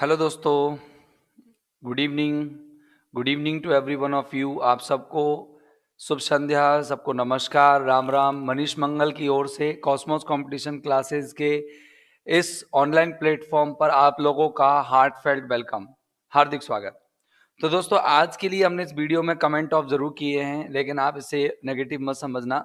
Hello दोस्तों, good evening to every one of you. आप सबको शुभ संध्या, सबको नमस्कार, राम राम। मनीष मंगल की ओर से कॉस्मोस कंपटीशन क्लासेस के इस ऑनलाइन प्लेटफॉर्म पर आप लोगों का हार्टफेल्ट वेलकम, हार्दिक स्वागत। तो दोस्तों, आज के लिए हमने इस वीडियो में कमेंट ऑफ जरूर किए हैं, लेकिन आप इसे नेगेटिव मत समझना।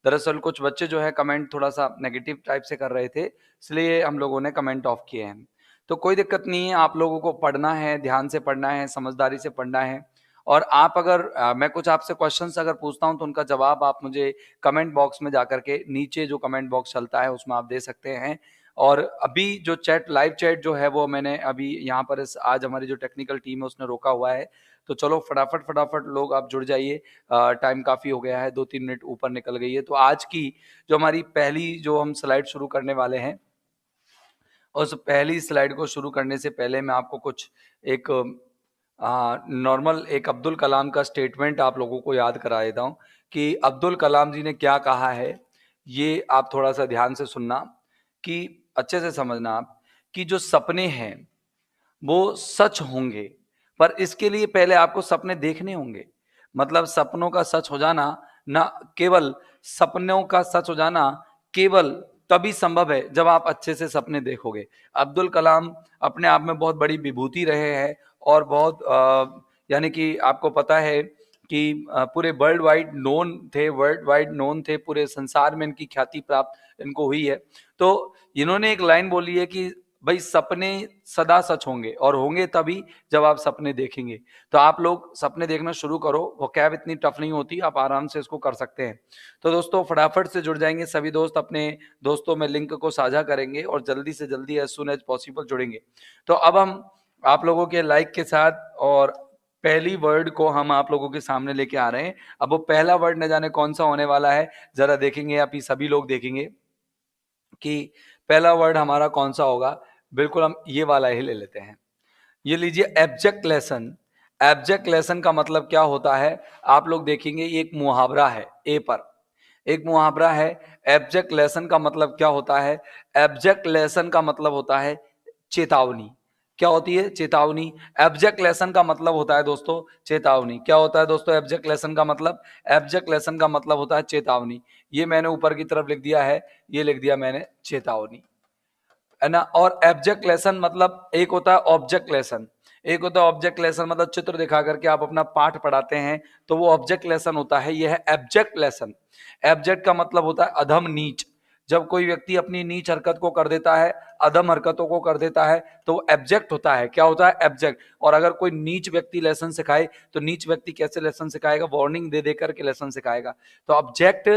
दरअसल कुछ बच्चे जो है कमेंट थोड़ा सा नेगेटिव टाइप से कर रहे थे, इसलिए हम लोगों ने कमेंट ऑफ किए हैं। तो कोई दिक्कत नहीं है, आप लोगों को पढ़ना है, ध्यान से पढ़ना है, समझदारी से पढ़ना है। और आप अगर मैं कुछ आपसे क्वेश्चंस अगर पूछता हूं तो उनका जवाब आप मुझे कमेंट बॉक्स में जाकर के, नीचे जो कमेंट बॉक्स चलता है उसमें आप दे सकते हैं। और अभी जो चैट, लाइव चैट जो है वो मैंने अभी यहाँ पर आज हमारी जो टेक्निकल टीम है उसने रोका हुआ है। तो चलो फटाफट फटाफट लोग आप जुड़ जाइए, टाइम काफ़ी हो गया है, 2-3 मिनट ऊपर निकल गई है। तो आज की जो हमारी पहली जो हम स्लाइड शुरू करने वाले हैं, उस पहली स्लाइड को शुरू करने से पहले मैं आपको कुछ एक नॉर्मल एक अब्दुल कलाम का स्टेटमेंट आप लोगों को याद करा देता हूँ कि अब्दुल कलाम जी ने क्या कहा है। ये आप थोड़ा सा ध्यान से सुनना, कि अच्छे से समझना आप, कि जो सपने हैं वो सच होंगे, पर इसके लिए पहले आपको सपने देखने होंगे। मतलब सपनों का सच हो जाना, ना केवल सपनों का सच हो जाना केवल तभी संभव है जब आप अच्छे से सपने देखोगे। अब्दुल कलाम अपने आप में बहुत बड़ी विभूति रहे हैं, और बहुत यानी कि आपको पता है कि पूरे वर्ल्ड वाइड नोन थे, पूरे संसार में इनकी ख्याति प्राप्त इनको हुई है। तो इन्होंने एक लाइन बोली है कि भाई सपने सदा सच होंगे, और होंगे तभी जब आप सपने देखेंगे। तो आप लोग सपने देखना शुरू करो, वो कैब इतनी टफ नहीं होती, आप आराम से इसको कर सकते हैं। तो दोस्तों फटाफट से जुड़ जाएंगे सभी दोस्त, अपने दोस्तों में लिंक को साझा करेंगे और जल्दी से जल्दी एज सुन एज पॉसिबल जुड़ेंगे। तो अब हम आप लोगों के लाइक के साथ और पहली वर्ड को हम आप लोगों के सामने लेके आ रहे हैं। अब वो पहला वर्ड न जाने कौन सा होने वाला है, जरा देखेंगे, आप ही सभी लोग देखेंगे कि पहला वर्ड हमारा कौन सा होगा। बिल्कुल हम ये वाला ही ले लेते हैं। ये लीजिए, एब्जेक्ट लेसन। एब्जेक्ट लेसन का मतलब क्या होता है, आप लोग देखेंगे, ये एक मुहावरा है, ए पर एक मुहावरा है। एब्जेक्ट लेसन का मतलब क्या होता है? एब्जेक्ट लेसन का मतलब होता है चेतावनी। क्या होती है? चेतावनी। एब्जेक्ट लेसन का मतलब होता है दोस्तों चेतावनी। क्या होता है दोस्तों एब्जेक्ट लेसन का मतलब? एब्जेक्ट लेसन का मतलब होता है चेतावनी। ये मैंने ऊपर की तरफ लिख दिया है, ये लिख दिया मैंने चेतावनी, है ना। और एब्जेक्ट लेसन मतलब एक होता है ऑब्जेक्ट लेसन, एक होता है ऑब्जेक्ट लेसन मतलब चित्र दिखा करके आप अपना पाठ पढ़ाते हैं, तो वो ऑब्जेक्ट लेसन होता है। यह है एब्जेक्ट लेसन। एब्जेक्ट का मतलब होता है अधम, नीच। जब कोई व्यक्ति अपनी नीच हरकत को कर देता है, अधम हरकतों को कर देता है, तो वो एब्जेक्ट होता है। क्या होता है? एब्जेक्ट। और अगर कोई नीच व्यक्ति लेसन सिखाए, तो नीच व्यक्ति कैसे लेसन सिखाएगा? वार्निंग दे दे करके लेसन सिखाएगा। तो ऑब्जेक्ट,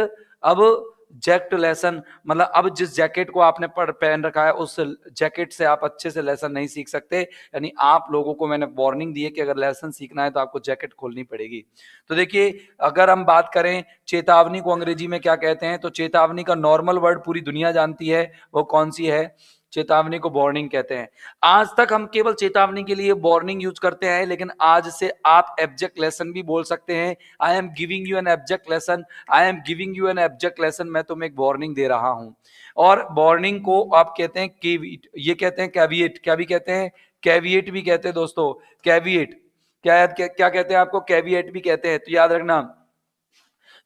अब जेक्ट लेसन मतलब अब जिस जैकेट को आपने पहन रखा है उस जैकेट से आप अच्छे से लेसन नहीं सीख सकते। यानी आप लोगों को मैंने वार्निंग दी है कि अगर लेसन सीखना है तो आपको जैकेट खोलनी पड़ेगी। तो देखिए, अगर हम बात करें चेतावनी को अंग्रेजी में क्या कहते हैं, तो चेतावनी का नॉर्मल वर्ड पूरी दुनिया जानती है, वो कौन सी है? चेतावनी को वार्निंग कहते हैं। आज तक हम केवल चेतावनी के लिए वार्निंग यूज करते हैं, लेकिन आज से आप एब्जेक्ट लेसन भी बोल सकते हैं। I am giving you an object lesson, I am giving you an object lesson, मैं तुम्हें एक वार्निंग दे रहा हूं। और वार्निंग को आप कहते हैं केविट, ये कहते हैं कैविएट, क्या भी कहते हैं? कैविएट भी कहते हैं दोस्तों, कैविएट। क्या कहते हैं? आपको कैविएट भी कहते हैं। तो याद रखना,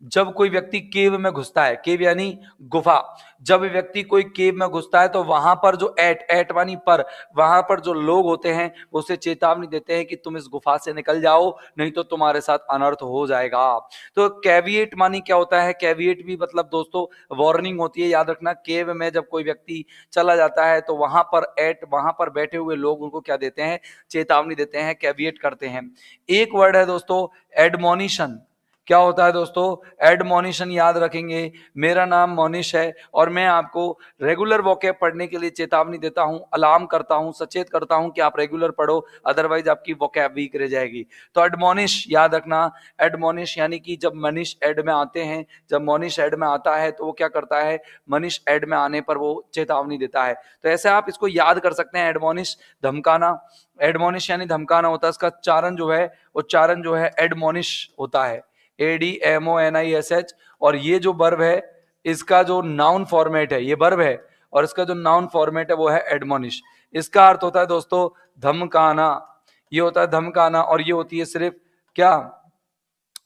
जब कोई व्यक्ति केव में घुसता है, केव यानी गुफा, जब व्यक्ति कोई केव में घुसता है तो वहां पर जो एट मानी पर, वहां पर जो लोग होते हैं उसे चेतावनी देते हैं कि तुम इस गुफा से निकल जाओ, नहीं तो तुम्हारे साथ अनर्थ हो जाएगा। तो कैविएट मानी क्या होता है? कैविएट भी मतलब दोस्तों वार्निंग होती है। याद रखना, केव में जब कोई व्यक्ति चला जाता है तो वहां पर बैठे हुए लोग उनको क्या देते हैं? चेतावनी देते हैं, कैविएट करते हैं। एक वर्ड है दोस्तों एडमोनिशन। क्या होता है दोस्तों? एडमोनिशन। याद रखेंगे, मेरा नाम मोनिश है और मैं आपको रेगुलर वोकैब पढ़ने के लिए चेतावनी देता हूं, अलार्म करता हूं, सचेत करता हूं कि आप रेगुलर पढ़ो, अदरवाइज आपकी वोकैब वीक रह जाएगी। तो एडमोनिश, याद रखना, एडमोनिश यानी कि जब मनीष एड में आते हैं, जब मोनिश एड में आता है तो वो क्या करता है? मनीष एड में आने पर वो चेतावनी देता है। तो ऐसे आप इसको याद कर सकते हैं, एडमोनिश, धमकाना। एडमोनिश यानी धमकाना होता है, इसका उच्चारण जो है एडमोनिश होता है, ADMONISH। और ये जो वर्ब है, इसका जो नाउन फॉर्मेट है, ये वर्ब है, और इसका जो नाउन फॉर्मेट है वो है एडमोनिश। इसका अर्थ होता है दोस्तों धमकाना, ये होता है धमकाना, और ये होती है सिर्फ क्या,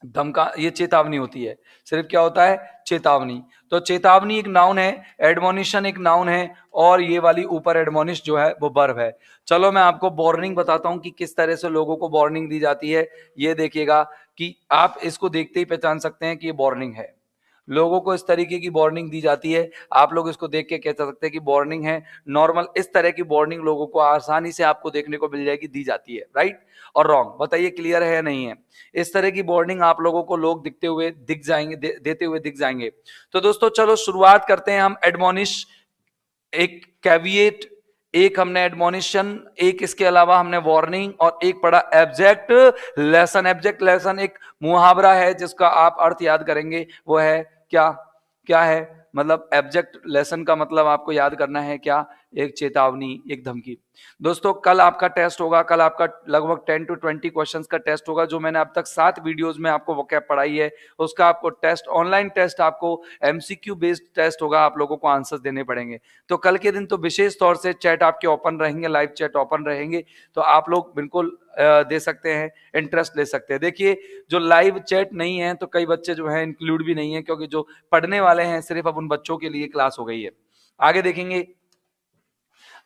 धमका, ये चेतावनी होती है, सिर्फ क्या होता है, चेतावनी। तो चेतावनी एक नाउन है, एडमोनिशन एक नाउन है, और ये वाली ऊपर एडमोनिश जो है वो वर्ब है। चलो मैं आपको वार्निंग बताता हूं कि किस तरह से लोगों को वार्निंग दी जाती है। ये देखिएगा कि आप इसको देखते ही पहचान सकते हैं कि ये वार्निंग है। लोगों को इस तरीके की वार्निंग दी जाती है, आप लोग इसको देख के कह सकते हैं कि वार्निंग है। नॉर्मल इस तरह की वार्निंग लोगों को आसानी से आपको देखने को मिल जाएगी, दी जाती है। राइट और रॉन्ग बताइए, क्लियर है या नहीं है? इस तरह की वार्निंग आप लोगों को लोग दिखते हुए दिख जाएंगे, देते हुए दिख जाएंगे। तो दोस्तों चलो शुरुआत करते हैं हम। एडमोनिश एक कैविएट, एक हमने एडमोनिशन, एक इसके अलावा हमने वार्निंग, और एक पढ़ा एब्जेक्ट लेसन। एब्जेक्ट लेसन एक मुहावरा है जिसका आप अर्थ याद करेंगे, वो है क्या, क्या है, मतलब एब्जेक्ट लेसन का मतलब आपको याद करना है क्या, एक चेतावनी, एक धमकी। दोस्तों कल आपका टेस्ट होगा, कल आपका लगभग 10 to 20 क्वेश्चंस का टेस्ट होगा। जो मैंने अब तक 7 वीडियोस में आपको वोकैब पढ़ाई है, उसका आपको टेस्ट, ऑनलाइन टेस्ट, आपको एमसीक्यू बेस्ड टेस्ट होगा, आप लोगों को आंसर्स देने पड़ेंगे। तो कल के दिन तो विशेष तौर से चैट आपके ओपन रहेंगे, लाइव चैट ओपन रहेंगे, तो आप लोग बिल्कुल दे सकते हैं, इंटरेस्ट ले सकते हैं। देखिए जो लाइव चैट नहीं है तो कई बच्चे जो है इंक्लूड भी नहीं है, क्योंकि जो पढ़ने वाले हैं सिर्फ अब उन बच्चों के लिए क्लास हो गई है। आगे देखेंगे,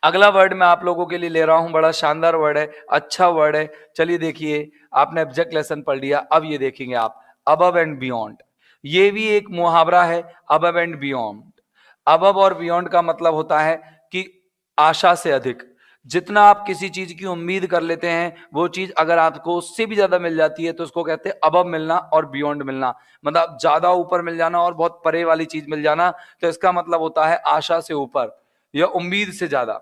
अगला वर्ड मैं आप लोगों के लिए ले रहा हूं, बड़ा शानदार वर्ड है, अच्छा वर्ड है। चलिए देखिए, आपने एब्जेक्ट लेसन पढ़ लिया, अब ये देखेंगे आप, अबव एंड बियॉन्ड। ये भी एक मुहावरा है, अबव एंड बियॉन्ड। अबव और बियॉन्ड का मतलब होता है कि आशा से अधिक। जितना आप किसी चीज की उम्मीद कर लेते हैं, वो चीज अगर आपको उससे भी ज्यादा मिल जाती है तो उसको कहते हैं अबव मिलना और बियॉन्ड मिलना। मतलब ज्यादा ऊपर मिल जाना और बहुत परे वाली चीज मिल जाना, तो इसका मतलब होता है आशा से ऊपर या उम्मीद से ज्यादा।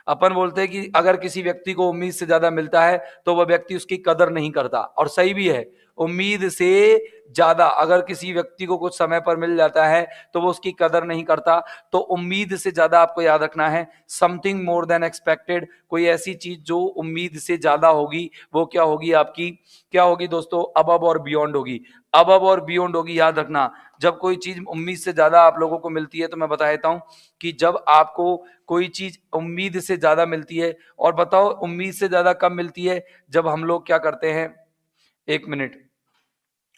अपन बोलते हैं कि अगर किसी व्यक्ति को उम्मीद से ज्यादा मिलता है तो वह व्यक्ति उसकी कदर नहीं करता, और सही भी है। उम्मीद से ज्यादा अगर किसी व्यक्ति को कुछ समय पर मिल जाता है तो वो उसकी कदर नहीं करता। तो उम्मीद से ज्यादा आपको याद रखना है, समथिंग मोर देन एक्सपेक्टेड। कोई ऐसी चीज जो उम्मीद से ज्यादा होगी, वो क्या होगी आपकी, क्या होगी दोस्तों, अबव और बियॉन्ड होगी। अबव और बियॉन्ड होगी, याद रखना। जब कोई चीज उम्मीद से ज्यादा आप लोगों को मिलती है, तो मैं बता देता हूं कि जब आपको कोई चीज उम्मीद से ज्यादा मिलती है, और बताओ उम्मीद से ज्यादा कब मिलती है, जब हम लोग क्या करते हैं, एक मिनट,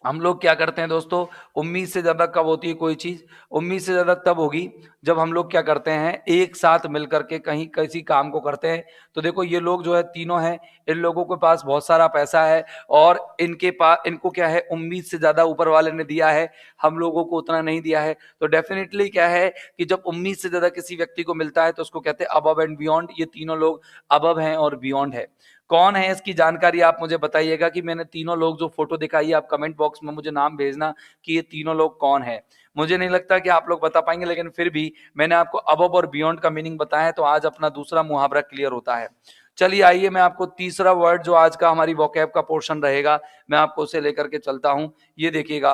हम लोग क्या करते हैं दोस्तों, उम्मीद से ज्यादा कब होती है कोई चीज, उम्मीद से ज्यादा तब होगी जब हम लोग क्या करते हैं, एक साथ मिलकर के कहीं किसी काम को करते हैं। तो देखो ये लोग जो है तीनों हैं, इन लोगों के पास बहुत सारा पैसा है, और इनके पास, इनको क्या है, उम्मीद से ज्यादा ऊपर वाले ने दिया है, हम लोगों को उतना नहीं दिया है। तो डेफिनेटली क्या है कि जब उम्मीद से ज्यादा किसी व्यक्ति को मिलता है तो उसको कहते हैं अबव एंड बियॉन्ड। ये तीनों लोग अबव हैं और बियॉन्ड है। कौन है इसकी जानकारी आप मुझे बताइएगा, कि मैंने तीनों लोग जो फोटो दिखाई है, आप कमेंट बॉक्स में मुझे नाम भेजना कि ये तीनों लोग कौन है। मुझे नहीं लगता कि आप लोग बता पाएंगे, लेकिन फिर भी मैंने आपको अबव और बियॉन्ड का मीनिंग बताया है, तो आज अपना दूसरा मुहावरा क्लियर होता है। चलिए आइए, मैं आपको तीसरा वर्ड जो आज का हमारी वोकैब का पोर्शन रहेगा, मैं आपको उसे लेकर के चलता हूं। ये देखिएगा,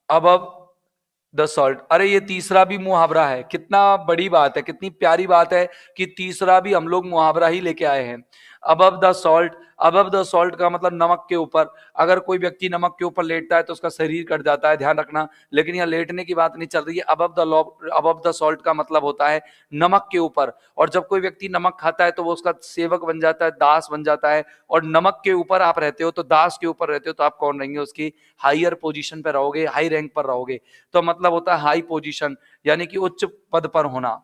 अबव द सॉल्ट। अरे ये तीसरा भी मुहावरा है, कितना बड़ी बात है, कितनी प्यारी बात है कि तीसरा भी हम लोग मुहावरा ही लेके आए हैं। Above the salt, above the salt का मतलब नमक के ऊपर। अगर कोई व्यक्ति नमक के ऊपर लेटता है तो उसका शरीर कट जाता है, ध्यान रखना। लेकिन यहाँ लेटने की बात नहीं चल रही है, अबव द सॉल्ट का मतलब होता है नमक के ऊपर। और जब कोई व्यक्ति नमक खाता है तो वो उसका सेवक बन जाता है, दास बन जाता है। और नमक के ऊपर आप रहते हो, तो दास के ऊपर रहते हो, तो आप कौन रहेंगे, उसकी हायर पोजीशन पर रहोगे, हाई रैंक पर रहोगे। तो मतलब होता है हाई पोजीशन, यानी कि उच्च पद पर होना।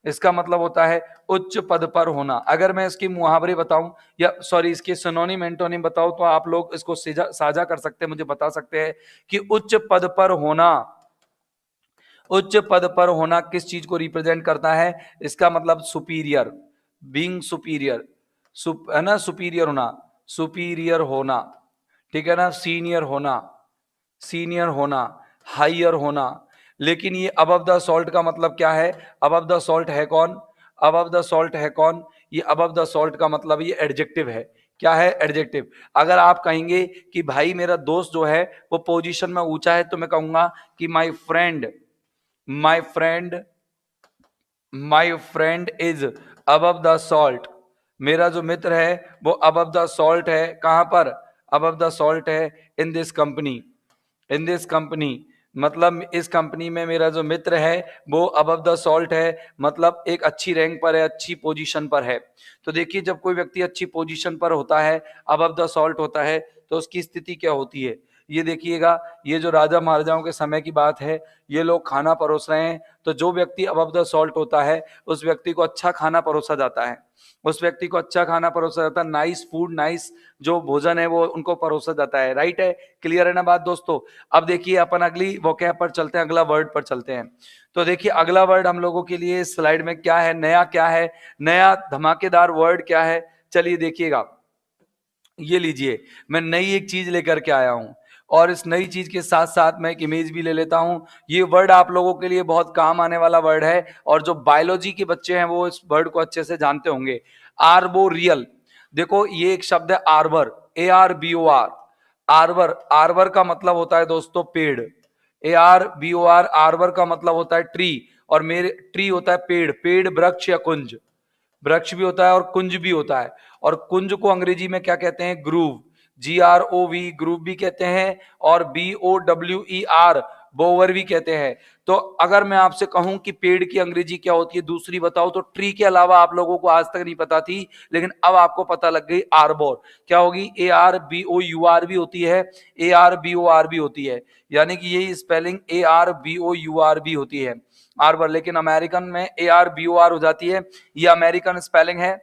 इसका मतलब होता है उच्च पद पर होना। अगर मैं इसकी मुहावरे बताऊं, या सॉरी इसके सिनोनिम एंटोनिम बताऊं, तो आप लोग इसको साझा कर सकते हैं, मुझे बता सकते हैं कि उच्च पद पर होना, उच्च पद पर होना किस चीज को रिप्रेजेंट करता है। इसका मतलब सुपीरियर, बीइंग सुपीरियर, है ना, सुपीरियर होना, सुपीरियर होना, ठीक है ना, सीनियर होना, सीनियर होना, हाइयर होना। लेकिन ये अबव द सॉल्ट का मतलब क्या है, अबव द सॉल्ट है कौन, अबव द सॉल्ट है कौन, ये अबव द सॉल्ट का मतलब ये एडजेक्टिव है। क्या है, एडजेक्टिव। अगर आप कहेंगे कि भाई मेरा दोस्त जो है वो पोजीशन में ऊंचा है, तो मैं कहूंगा कि my friend, my friend, my friend is above the salt. मेरा जो मित्र है वो अबव द सॉल्ट है, कहां पर, अबव द सॉल्ट है in this company, in this company. मतलब इस कंपनी में मेरा जो मित्र है वो अबव द सॉल्ट है, मतलब एक अच्छी रैंक पर है, अच्छी पोजीशन पर है। तो देखिए जब कोई व्यक्ति अच्छी पोजीशन पर होता है, अबव द सॉल्ट होता है, तो उसकी स्थिति क्या होती है ये देखिएगा। ये जो राजा महाराजाओं के समय की बात है, ये लोग खाना परोस रहे हैं, तो जो व्यक्ति अबव द सॉल्ट होता है उस व्यक्ति को अच्छा खाना परोसा जाता है, उस व्यक्ति को अच्छा खाना परोसा जाता है, नाइस फूड, नाइस जो भोजन है वो उनको परोसा जाता है। राइट है, क्लियर है ना बात दोस्तों। अब देखिए अपन अगली वोकैब पर चलते हैं, अगला वर्ड पर चलते हैं। तो देखिए अगला वर्ड हम लोगों के लिए स्लाइड में क्या है, नया क्या है, नया धमाकेदार वर्ड क्या है, चलिए देखिएगा। ये लीजिए, मैं नई एक चीज लेकर के आया हूं, और इस नई चीज के साथ साथ मैं एक इमेज भी ले लेता हूं। ये वर्ड आप लोगों के लिए बहुत काम आने वाला वर्ड है, और जो बायोलॉजी के बच्चे हैं वो इस वर्ड को अच्छे से जानते होंगे। आर्बोरियल। देखो ये एक शब्द है आर्बर, ARBOR। आर्बर, आर्बर का मतलब होता है दोस्तों पेड़। ARBOR, आर्बर का मतलब होता है ट्री, और मेरे ट्री होता है पेड़, पेड़ वृक्ष या कुंज, वृक्ष भी होता है और कुंज भी होता है। और कुंज को अंग्रेजी में क्या कहते हैं, ग्रूव, GROV, ग्रूव भी कहते हैं, और BOWER, बोवर भी कहते हैं। तो अगर मैं आपसे कहूं कि पेड़ की अंग्रेजी क्या होती है दूसरी बताओ, तो ट्री के अलावा आप लोगों को आज तक नहीं पता थी, लेकिन अब आपको पता लग गई। आर्बोर क्या होगी, ARBOUR भी होती है, ARBOR भी होती है, यानी कि यही स्पेलिंग ARBOUR भी होती है, आर्बर। लेकिन अमेरिकन में ARBOR हो जाती है, ये अमेरिकन स्पेलिंग है,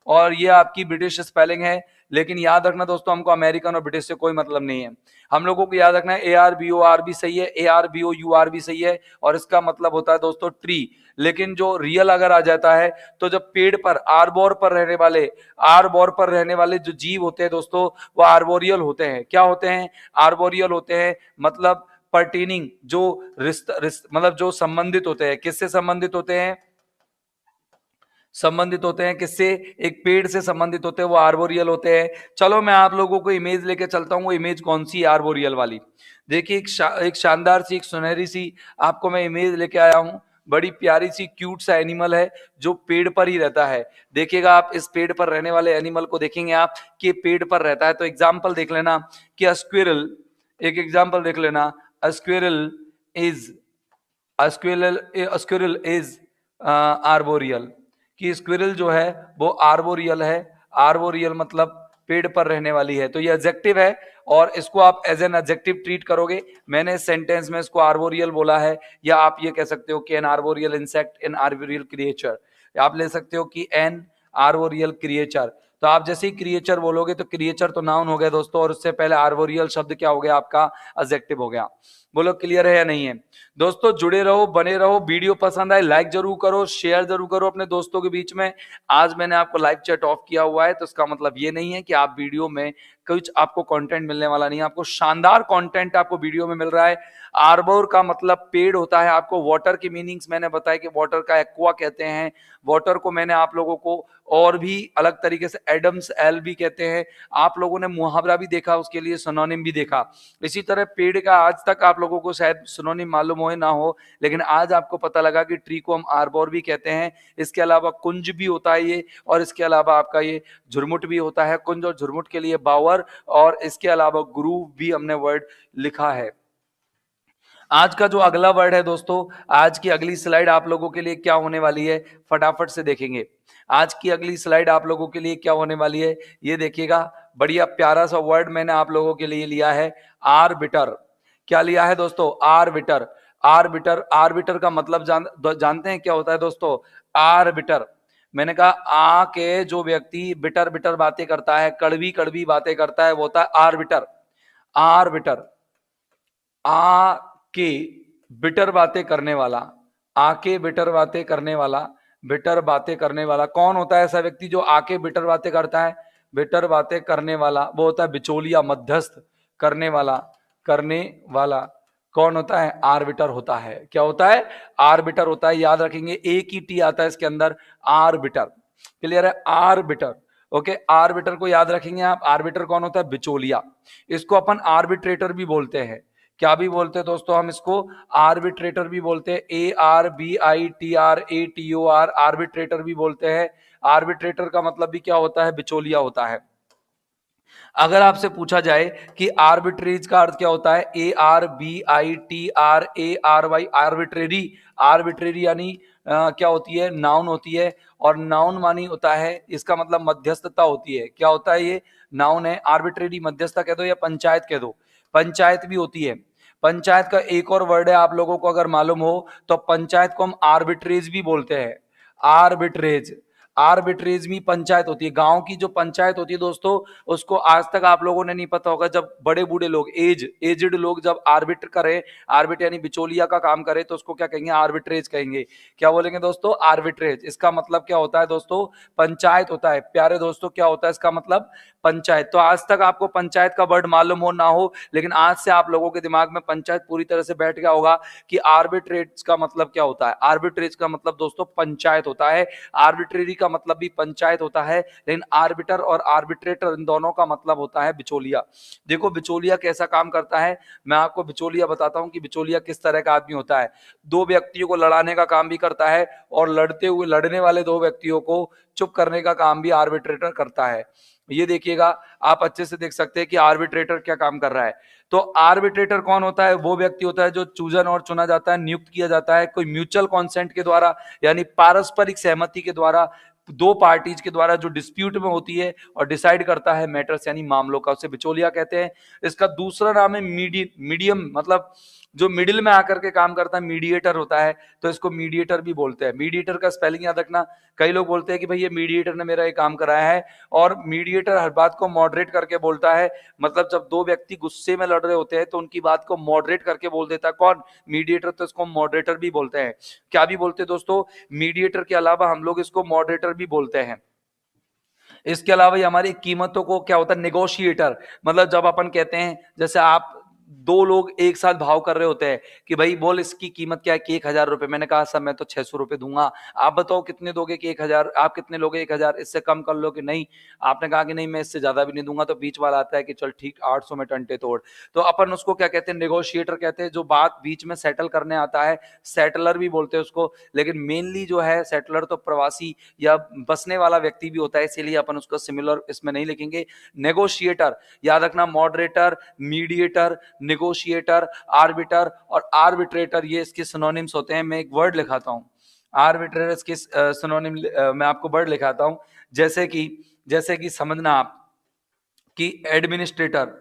और ये आपकी ब्रिटिश स्पेलिंग है। लेकिन याद रखना दोस्तों, हमको अमेरिकन और ब्रिटिश से कोई मतलब नहीं है, हम लोगों को याद रखना है ARBOR भी सही है, ARBOUR भी सही है, और इसका मतलब होता है दोस्तों ट्री। लेकिन जो रियल अगर आ जाता है, तो जब पेड़ पर आर्बोर पर रहने वाले, आर्बोर पर रहने वाले जो जीव होते हैं दोस्तों, वो आर्बोरियल होते हैं। क्या होते हैं, आर्बोरियल होते हैं, मतलब पर्टेनिंग, जो मतलब जो संबंधित होते हैं, किससे संबंधित होते हैं, संबंधित होते हैं किससे, एक पेड़ से संबंधित होते हैं, वो आर्बोरियल होते हैं। चलो मैं आप लोगों को इमेज लेके चलता हूं, वो इमेज कौन सी है आर्बोरियल वाली। देखिए एक शानदार सी, एक सुनहरी सी आपको मैं इमेज लेके आया हूं। बड़ी प्यारी सी क्यूट सा एनिमल है जो पेड़ पर ही रहता है। देखिएगा आप इस पेड़ पर रहने वाले एनिमल को देखेंगे आप कि पेड़ पर रहता है। तो एग्जाम्पल देख लेना कि स्क्विरल, एक एग्जाम्पल देख लेना, squirrel is, squirrel is arboreal, कि स्क्विरल जो है वो आर्बोरियल है। आर्बोरियल मतलब पेड़ पर रहने वाली है, तो ये एडजेक्टिव है, और इसको आप एज एन एडजेक्टिव ट्रीट करोगे। मैंने सेंटेंस में इसको आर्बोरियल बोला है, या आप ये कह सकते हो कि an arboreal insect, an arboreal creature, आप ले सकते हो कि एन आर्बोरियल क्रिएचर। तो आप जैसे ही क्रिएचर बोलोगे तो क्रिएचर तो नाउन हो गया दोस्तों, और उससे पहले आर्बोरियल शब्द क्या हो गया आपका, एडजेक्टिव हो गया। बोलो क्लियर है या नहीं है दोस्तों। जुड़े रहो, बने रहो, वीडियो पसंद आए लाइक जरूर करो, शेयर जरूर करो अपने दोस्तों के बीच में। आज मैंने आपको लाइव चैट ऑफ किया हुआ है, तो इसका मतलब ये नहीं है कि आप वीडियो में कुछ आपको कंटेंट मिलने वाला नहीं है, आपको शानदार कंटेंट आपको वीडियो में मिल रहा है। आर्बोर का मतलब पेड़ होता है। आपको वाटर की मीनिंग्स मैंने बताया कि वाटर का एक्वा कहते हैं, वाटर को मैंने आप लोगों को और भी अलग तरीके से एडम्स एल भी कहते हैं। आप लोगों ने मुहावरा भी देखा, उसके लिए सिनोनिम भी देखा। इसी तरह पेड़ का आज तक आप लोगों को शायद सिनोनिम मालूम हो ना हो, लेकिन आज आपको पता लगा कि ट्री को हम आर्बोर भी कहते हैं। इसके अलावा कुंज भी होता है ये, और इसके अलावा आपका ये झुरमुट भी होता है। कुंज और झुरमुट के लिए बावर, और इसके अलावा ग्रूव भी हमने वर्ड लिखा है। आज का जो अगला वर्ड है दोस्तों, आज की अगली स्लाइड आप लोगों के लिए क्या होने वाली है, फटाफट से देखेंगे। आज की अगली स्लाइड आप लोगों के लिए क्या होने वाली है, ये देखिएगा। बढ़िया प्यारा सा वर्ड मैंने आप लोगों के लिए लिया है, आर्बिटर। क्या लिया है दोस्तों, आर्बिटर। आर्बिटर, आर्बिटर का मतलब जानते हैं क्या होता है दोस्तों, आर्बिटर। मैंने कहा आ के जो व्यक्ति बिटर बिटर बातें करता है, कड़वी कड़वी बातें करता है, वो होता है आर्बिटर। आर्बिटर, आ के बिटर बातें करने वाला, आके बिटर बातें करने वाला, बिटर बातें करने वाला कौन होता है, ऐसा व्यक्ति जो आके बिटर बातें करता है। बिटर बातें करने वाला वो होता है बिचौलिया, मध्यस्थ करने वाला, करने वाला कौन होता है, आर्बिटर होता है। क्या होता है, आर्बिटर होता है। याद रखेंगे एक ही टी आता है इसके अंदर, आर्बिटर। क्लियर है, आर्बिटर। ओके, आर्बिटर को याद रखेंगे आप। आर्बिटर कौन होता है, बिचौलिया। इसको अपन आर्बिट्रेटर भी बोलते हैं। क्या भी बोलते हैं दोस्तों, हम इसको आर्बिट्रेटर भी बोलते हैं, ARBITRATOR, आर्बिट्रेटर भी बोलते हैं। आर्बिट्रेटर का मतलब भी क्या होता है, बिचौलिया होता है। अगर आपसे पूछा जाए कि आर्बिट्रेज का अर्थ क्या होता है, ARBITRARY, आर्बिट्रेरी। आर्बिट्रेरी यानी क्या होती है, नाउन होती है, और नाउन मानी होता है, इसका मतलब मध्यस्थता होती है। क्या होता है ये, नाउन है। आर्बिट्रेरी मध्यस्थता कह दो या पंचायत कह दो, पंचायत भी होती है। पंचायत का एक और वर्ड है, आप लोगों को अगर मालूम हो तो, पंचायत को हम आर्बिट्रेज भी बोलते हैं। आर्बिट्रेज, आर्बिट्रेज भी पंचायत होती है। गांव की जो पंचायत होती है दोस्तों, उसको आज तक आप लोगों ने नहीं पता होगा, जब बड़े बूढ़े लोग, एजड लोग जब आर्बिट करें, आर्बिट यानी बिचौलिया का काम करें, तो उसको क्या कहेंगे, आर्बिट्रेज कहेंगे। क्या बोलेंगे दोस्तों, आर्बिट्रेज। इसका मतलब क्या होता है दोस्तों, पंचायत होता है। प्यारे दोस्तों, क्या होता है इसका मतलब, पंचायत। तो आज तक आपको पंचायत का वर्ड मालूम हो ना हो, लेकिन आज से आप लोगों के दिमाग में पंचायत पूरी तरह से बैठ गया होगा कि आर्बिट्रेज का मतलब क्या होता है। आर्बिट्रेज का मतलब दोस्तों पंचायत होता है। आर्बिट्रेरी का मतलब भी पंचायत होता है, लेकिन आर्बिटर और आर्बिट्रेटर इन दोनों का मतलब होता है बिचौलिया। देखो बिचौलिया कैसा काम करता है, मैं आपको बिचौलिया बताता हूं कि बिचौलिया किस तरह का आदमी होता है। दो व्यक्तियों को लड़ाने का काम भी करता है, और लड़ने वाले दो व्यक्तियों को चुप करने का काम भी आर्बिट्रेटर करता है। ये देखिएगा, आप अच्छे से देख सकते हैं कि आर्बिट्रेटर क्या काम कर रहा है। तो आर्बिट्रेटर कौन होता है, वो व्यक्ति होता है जो चूजन और चुना जाता है, नियुक्त किया जाता है कोई म्यूचुअल कॉन्सेंट के द्वारा, यानी पारस्परिक सहमति के द्वारा, दो पार्टीज के द्वारा, जो डिस्प्यूट में होती है और डिसाइड करता है मैटर्स यानी मामलों का, उसे बिचौलिया कहते हैं। इसका दूसरा नाम है मीडियम, मतलब जो मिडिल में आकर के काम करता है, मीडिएटर होता है, तो इसको मीडिएटर भी बोलते हैं। मीडिएटर का स्पेलिंग याद रखना, कई लोग बोलते हैं कि भाई ये मीडिएटर ने मेरा ये काम कराया है, और मीडिएटर हर बात को मॉडरेट करके बोलता है। मतलब जब दो व्यक्ति गुस्से में लड़ रहे होते हैं तो उनकी बात को मॉडरेट करके बोल देता है कौन, मीडिएटर। तो इसको मॉडरेटर भी बोलते हैं। क्या भी बोलते हैं दोस्तों, मीडिएटर के अलावा हम लोग इसको मॉडरेटर भी बोलते हैं। इसके अलावा ये हमारी कीमतों को क्या होता है, नेगोशिएटर। मतलब जब अपन कहते हैं, जैसे आप दो लोग एक साथ भाव कर रहे होते हैं कि भाई बोल इसकी कीमत क्या है, कि 1,000 रुपए। मैंने कहा सर मैं तो 600 रुपए दूंगा, आप बताओ कितने दोगे, कि 1,000। आप कितने लोगे, 1,000, इससे कम कर लो कि नहीं। आपने कहा कि नहीं मैं इससे ज्यादा भी नहीं दूंगा, तो बीच वाला आता है कि चल ठीक 800 में टंटे तोड़। तो अपन उसको क्या कहते हैं, नेगोशिएटर कहते हैं, जो बात बीच में सेटल करने आता है, सेटलर भी बोलते हैं उसको। लेकिन मेनली जो है सेटलर तो प्रवासी या बसने वाला व्यक्ति भी होता है, इसीलिए अपन उसको सिमिलर इसमें नहीं लिखेंगे। नेगोशिएटर याद रखना, मॉडरेटर, मीडिएटर, नेगोशिएटर, आर्बिटर और आर्बिट्रेटर, ये इसके सिनोनिम्स होते हैं। मैं एक वर्ड लिखाता हूं, आर्बिट्रेटर के सिनोनिम मैं आपको वर्ड लिखाता हूं। जैसे कि समझना आप कि एडमिनिस्ट्रेटर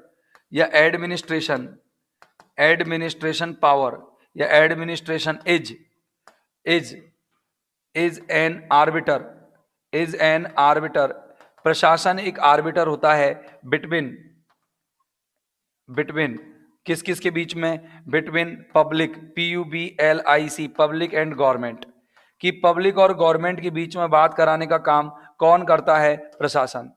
या एडमिनिस्ट्रेशन, एडमिनिस्ट्रेशन पावर या administration is is an arbiter, is an arbiter. प्रशासन एक आर्बिटर होता है बिटवीन, बिटवीन किस किस के बीच में, between public, PUBLIC, public and government. कि पब्लिक और गवर्नमेंट के बीच में बात कराने का काम कौन करता है, प्रशासन।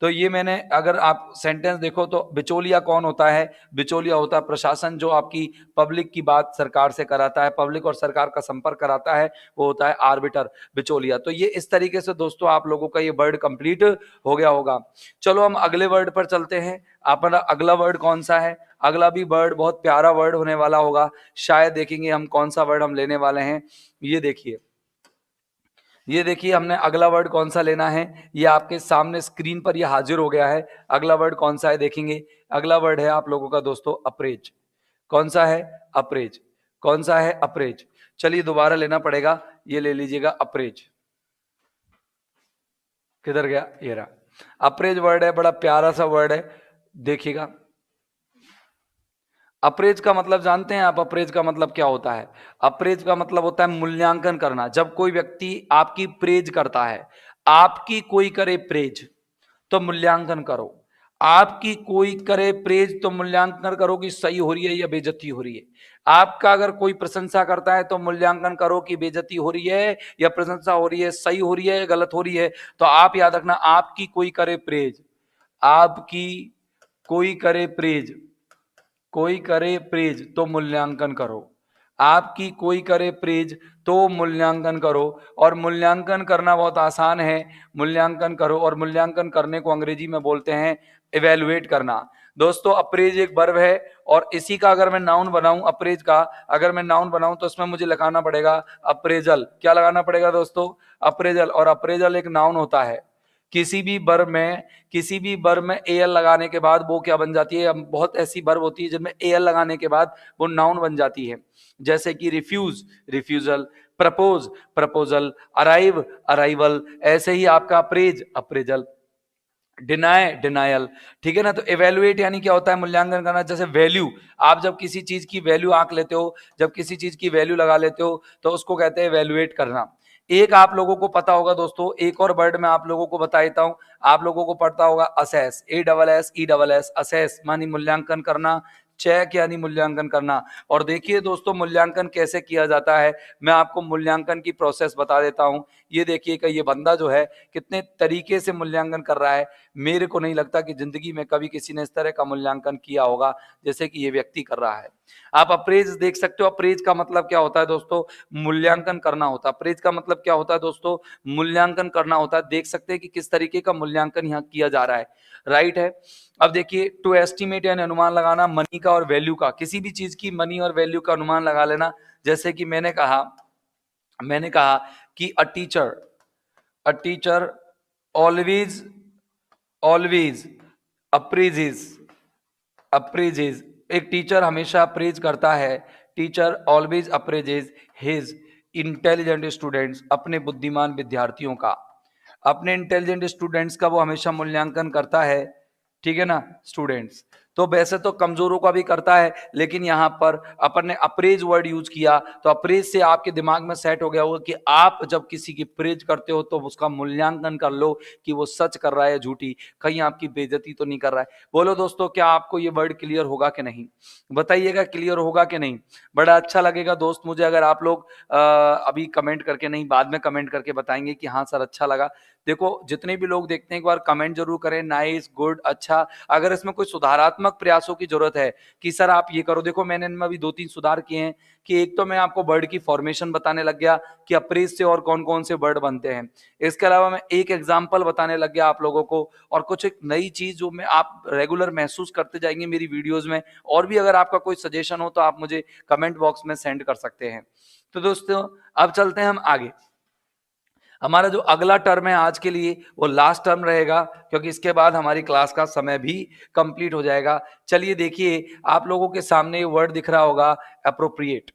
तो ये मैंने, अगर आप सेंटेंस देखो तो बिचौलिया कौन होता है, बिचौलिया होता है प्रशासन, जो आपकी पब्लिक की बात सरकार से कराता है, पब्लिक और सरकार का संपर्क कराता है, वो होता है आर्बिटर, बिचौलिया। तो ये इस तरीके से दोस्तों आप लोगों का ये वर्ड कंप्लीट हो गया होगा। चलो हम अगले वर्ड पर चलते हैं। अपना अगला वर्ड कौन सा है, अगला भी वर्ड बहुत प्यारा वर्ड होने वाला होगा। शायद देखेंगे हम कौन सा वर्ड हम लेने वाले हैं। ये देखिए, ये देखिए हमने अगला वर्ड कौन सा लेना है, ये आपके सामने स्क्रीन पर ये हाजिर हो गया है। अगला वर्ड कौन सा है देखेंगे। अगला वर्ड है आप लोगों का दोस्तों अप्रेज। कौन सा है, अप्रेज। कौन सा है, अप्रेज। चलिए दोबारा लेना पड़ेगा, ये ले लीजिएगा अप्रेज। किधर गया, ये रहा। अप्रेज वर्ड है, बड़ा प्यारा सा वर्ड है, देखिएगा। अप्रेज का मतलब जानते हैं आप, अप्रेज का मतलब क्या होता है। अप्रेज का मतलब होता है मूल्यांकन करना। जब कोई व्यक्ति आपकी प्रेज करता है, आपकी कोई करे प्रेज तो मूल्यांकन करो। आपकी कोई करे प्रेज तो मूल्यांकन करो कि सही हो रही है या बेइज्जती हो रही है। आपका अगर कोई प्रशंसा करता है तो मूल्यांकन करो कि बेइज्जती हो रही है या प्रशंसा हो रही है, सही हो रही है या गलत हो रही है। तो आप याद रखना, आपकी कोई करे प्रेज, आपकी कोई करे प्रेज, कोई करे प्रेज तो मूल्यांकन करो। आपकी कोई करे प्रेज तो मूल्यांकन करो। और मूल्यांकन करना बहुत आसान है। मूल्यांकन करो, और मूल्यांकन करने को अंग्रेजी में बोलते हैं इवेलुएट करना। दोस्तों अप्रेज एक वर्ब है, और इसी का अगर मैं नाउन बनाऊं, अप्रेज का अगर मैं नाउन बनाऊं तो इसमें मुझे लगाना पड़ेगा अप्रेजल। क्या लगाना पड़ेगा दोस्तों, अप्रेजल। और अप्रेजल एक नाउन होता है। किसी भी वर्ब में एल लगाने के बाद वो क्या बन जाती है, बहुत ऐसी वर्ब होती है जिनमें एल लगाने के बाद वो नाउन बन जाती है, जैसे कि refuse, refusal, propose, proposal, arrive, arrival, ऐसे ही आपका अप्रेज, अप्रेजल, डिनाय, डिनायल। ठीक है ना। तो एवेल्युएट यानी क्या होता है, मूल्यांकन करना। जैसे वैल्यू, आप जब किसी चीज की वैल्यू आंक लेते हो, जब किसी चीज की वैल्यू लगा लेते हो तो उसको कहते हैं एवेल्युएट करना। एक आप लोगों को पता होगा दोस्तों, एक और वर्ड मैं आप लोगों को बता देता हूं, आप लोगों को पढ़ता होगा assess, A double S E double S, assess मानी मूल्यांकन करना, चेक यानी मूल्यांकन करना। और देखिए दोस्तों, मूल्यांकन कैसे किया जाता है, मैं आपको मूल्यांकन की प्रोसेस बता देता हूं। ये देखिए कि ये बंदा जो है कितने तरीके से मूल्यांकन कर रहा है। मेरे को नहीं लगता कि जिंदगी में कभी किसी ने इस तरह का मूल्यांकन किया होगा जैसे कि ये व्यक्ति कर रहा है। आप अप्रेज देख सकते हो, अप्रेज का मतलब क्या होता है दोस्तों, मूल्यांकन करना होता है। अप्रेज का मतलब क्या होता है दोस्तों, मूल्यांकन करना होता है। देख सकते हैं कि किस तरीके का मूल्यांकन यहाँ किया जा रहा है, राइट है। अब देखिए, टू एस्टिमेट यानी अनुमान लगाना, मनी का और वैल्यू का, किसी भी चीज की मनी और वैल्यू का अनुमान लगा लेना। जैसे कि मैंने कहा कि a teacher always always appraises, appraises, एक टीचर हमेशा अप्रेज करता है, teacher always appraises his intelligent students, अपने बुद्धिमान विद्यार्थियों का, अपने इंटेलिजेंट स्टूडेंट्स का वो हमेशा मूल्यांकन करता है। ठीक है ना स्टूडेंट्स। तो वैसे तो कमजोरों का भी करता है, लेकिन यहां पर अपन ने अप्रेज वर्ड यूज किया, तो अप्रेज से आपके दिमाग में सेट हो गया होगा कि आप जब किसी की प्रेज करते हो तो उसका मूल्यांकन कर लो कि वो सच कर रहा है झूठी, कहीं आपकी बेइज्जती तो नहीं कर रहा है। बोलो दोस्तों, क्या आपको ये वर्ड क्लियर होगा कि नहीं, बताइएगा क्लियर होगा कि नहीं। बड़ा अच्छा लगेगा दोस्त मुझे अगर आप लोग अभी कमेंट करके नहीं, बाद में कमेंट करके बताएंगे कि हाँ सर अच्छा लगा। देखो, जितने भी लोग देखते हैं एक बार कमेंट जरूर करें, नाइस, गुड, अच्छा। अगर इसमें कोई सुधारात्मक प्रयासों की जरूरत है कि सर आप ये करो, देखो मैंने इनमें अभी 2-3 सुधार किए हैं कि एक तो मैं आपको वर्ड की फॉर्मेशन बताने लग गया कि अप्रेज से और कौन कौन से वर्ड बनते हैं। इसके अलावा मैं एक एग्जाम्पल बताने लग गया आप लोगों को, और कुछ एक नई चीज जो मैं आप रेगुलर महसूस करते जाएंगे मेरी वीडियोज में। और भी अगर आपका कोई सजेशन हो तो आप मुझे कमेंट बॉक्स में सेंड कर सकते हैं। तो दोस्तों, अब चलते हैं हम आगे। हमारा जो अगला टर्म है आज के लिए वो लास्ट टर्म रहेगा, क्योंकि इसके बाद हमारी क्लास का समय भी कंप्लीट हो जाएगा। चलिए देखिए, आप लोगों के सामने ये वर्ड दिख रहा होगा, अप्रोप्रिएट,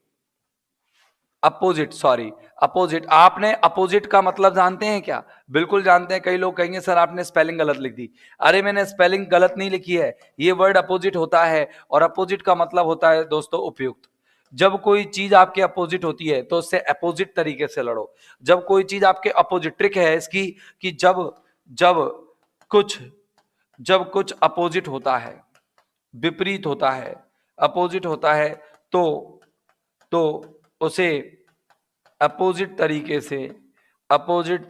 अपोजिट, सॉरी, अपोजिट। आपने अपोजिट का मतलब जानते हैं क्या, बिल्कुल जानते हैं। कई लोग कहेंगे सर आपने स्पेलिंग गलत लिख दी। अरे मैंने स्पेलिंग गलत नहीं लिखी है, ये वर्ड अपोजिट होता है, और अपोजिट का मतलब होता है दोस्तों उपयुक्त। जब कोई चीज आपके अपोजिट होती है तो उससे अपोजिट तरीके से लड़ो। जब कोई चीज आपके अपोजिट, ट्रिक है इसकी कि जब जब कुछ जब कुछ अपोजिट होता है, विपरीत होता है, अपोजिट होता है, तो तो उसे अपोजिट तरीके से, अपोजिट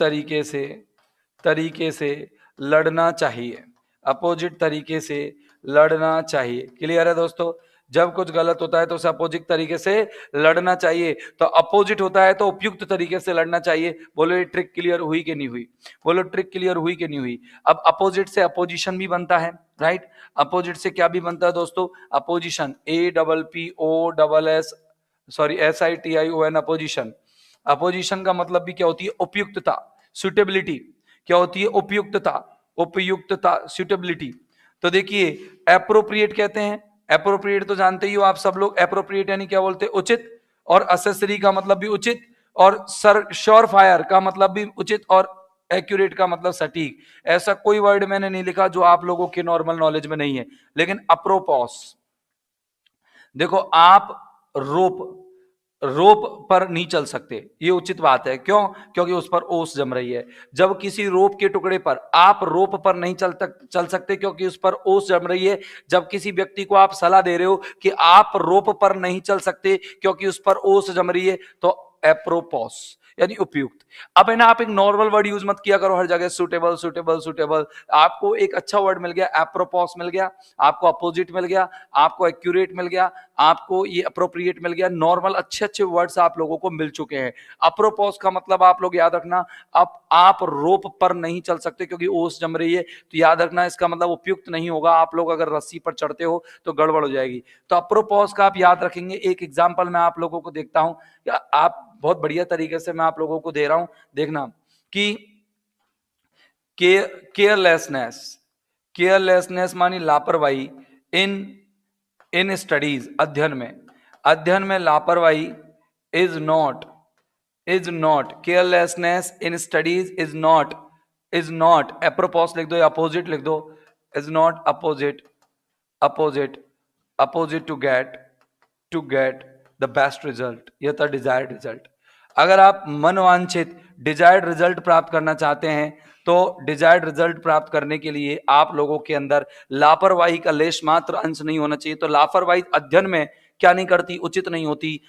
तरीके से लड़ना चाहिए, अपोजिट तरीके से लड़ना चाहिए। क्लियर है दोस्तों। जब कुछ गलत होता है तो उसे अपोजिट तरीके से लड़ना चाहिए, तो अपोजिट होता है तो उपयुक्त तरीके से लड़ना चाहिए। बोलो ये ट्रिक क्लियर हुई कि नहीं हुई, बोलो ट्रिक क्लियर हुई कि नहीं हुई। अब अपोजिट से अपोजिशन भी बनता है, राइट। अपोजिट से क्या भी बनता है दोस्तों, opposition, A double P O double S, sorry S I T I O N, opposition. Opposition का मतलब भी क्या होती है, उपयुक्तता, सुटेबिलिटी। क्या होती है, उपयुक्तता, उपयुक्तता, सुटेबिलिटी। तो देखिए, एप्रोप्रिएट कहते हैं, एप्रोप्रिएट तो जानते ही हो आप सब लोग, एप्रोप्रिएट यानी क्या बोलते हैं, उचित। और असेसरी का मतलब भी उचित, और सर श्योर फायर का मतलब भी उचित, और एक्यूरेट का मतलब सटीक। ऐसा कोई वर्ड मैंने नहीं लिखा जो आप लोगों के नॉर्मल नॉलेज में नहीं है। लेकिन अप्रोपोस, देखो आप रोप रोप पर नहीं चल सकते, ये उचित बात है। क्यों, क्योंकि उस पर ओस जम रही है। जब किसी रोप के टुकड़े पर आप रोप पर नहीं चल सकते क्योंकि उस पर ओस जम रही है। जब किसी व्यक्ति को आप सलाह दे रहे हो कि आप रोप पर नहीं चल सकते क्योंकि उस पर ओस जम रही है, तो एप्रोपोस यानी उपयुक्त। अब है ना, आप एक नॉर्मल वर्ड यूज मत किया करो हर जगह, सुटेबल सुटेबल सुटेबल। आपको एक अच्छा वर्ड मिल गया, एप्रोपोस मिल गया, आपको अपोजिट मिल गया, आपको एक्यूरेट मिल गया, आपको ये अप्रोप्रिएट मिल गया। नॉर्मल अच्छे अच्छे वर्ड्स आप लोगों को मिल चुके हैं। अप्रोपोस का मतलब आप लोग याद रखना, अब आप रोप पर नहीं चल सकते क्योंकि ओस जम रही है, तो याद रखना इसका मतलब उपयुक्त नहीं होगा। आप लोग अगर रस्सी पर चढ़ते हो तो गड़बड़ हो जाएगी। तो अप्रोपोस का आप याद रखेंगे। एक एग्जाम्पल मैं आप लोगों को देखता हूं, आप बहुत बढ़िया तरीके से मैं आप लोगों को दे रहा हूं, देखना कि केयरलेसनेस, केयरलेसनेस मानी लापरवाही इन इन स्टडीज, अध्ययन में लापरवाही is not carelessness in studies is not apropos लिख दो या अपोजिट लिख दो, is not opposite opposite to get the best result, यह था डिजायर्ड रिजल्ट। अगर आप मनवांछित डिजायर्ड रिजल्ट प्राप्त करना चाहते हैं तो डिजायर्ड रिजल्ट प्राप्त करने के लिए आप लोगों के अंदर लापरवाही का लेश मात्र अंश नहीं होना चाहिए। तो लापरवाही अध्ययन में क्या नहीं करती, उचित नहीं होती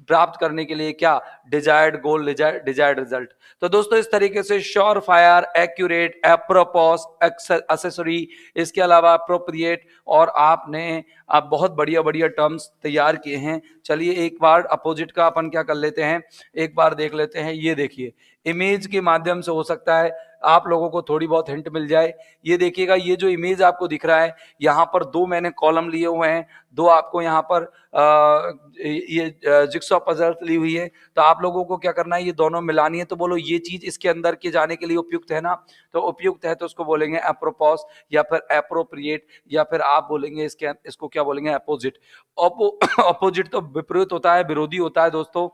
प्राप्त करने के लिए क्या, डिजायर्ड गोल, डिजायर्ड रिजल्ट। तो दोस्तों इस तरीके से sure fire, accurate, apropos, accessory, इसके अलावा अप्रोप्रिएट, और आपने आप बहुत बढ़िया बढ़िया टर्म्स तैयार किए हैं। चलिए एक बार अपोजिट का अपन क्या कर लेते हैं, एक बार देख लेते हैं। ये देखिए इमेज के माध्यम से हो सकता है आप लोगों को थोड़ी बहुत हिंट मिल जाए। ये देखिएगा, ये जो इमेज आपको दिख रहा है, यहाँ पर दो मैंने कॉलम लिए हुए हैं, दो आपको यहाँ पर ये जिक्सॉ पजल्स ली हुई है। तो आप लोगों को क्या करना है, ये दोनों मिलानी है। तो बोलो ये चीज इसके अंदर के जाने के लिए उपयुक्त है ना, तो उपयुक्त है तो उसको बोलेंगे एप्रोपोस या फिर एप्रोप्रिएट, या फिर आप बोलेंगे इसको क्या बोलेंगे, अपोजिट। अपोजिट तो विपरीत होता है, विरोधी होता है दोस्तों।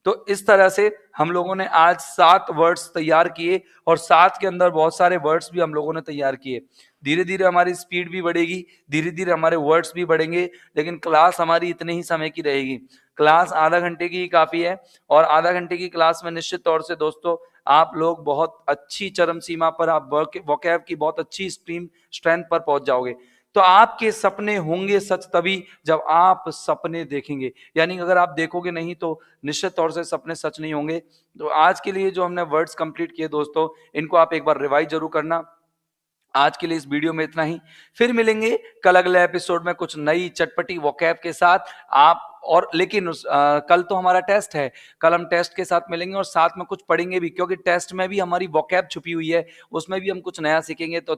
तो इस तरह से हम लोगों ने आज 7 वर्ड्स तैयार किए और 7 के अंदर बहुत सारे वर्ड्स भी हम लोगों ने तैयार किए। धीरे धीरे हमारी स्पीड भी बढ़ेगी, धीरे धीरे हमारे वर्ड्स भी बढ़ेंगे, लेकिन क्लास हमारी इतने ही समय की रहेगी। क्लास आधा घंटे की ही काफी है, और आधा घंटे की क्लास में निश्चित तौर से दोस्तों आप लोग बहुत अच्छी चरम सीमा पर, आप वोकैब की बहुत अच्छी स्ट्रेंथ पर पहुंच जाओगे। तो आपके सपने होंगे सच तभी जब आप सपने देखेंगे, यानी अगर आप देखोगे नहीं तो निश्चित तौर से सपने सच नहीं होंगे। तो आज के लिए जो हमने वर्ड्स कंप्लीट किए दोस्तों, इनको आप एक बार रिवाइज जरूर करना। आज के लिए इस वीडियो में इतना ही, फिर मिलेंगे कल अगले एपिसोड में कुछ नई चटपटी वोकैब के साथ। आप और लेकिन कल तो हमारा टेस्ट है, कल हम टेस्ट के साथ मिलेंगे और साथ में कुछ पढ़ेंगे भी, क्योंकि टेस्ट में भी हमारी वोकैब छुपी हुई है, उसमें भी हम कुछ नया सीखेंगे। तो तब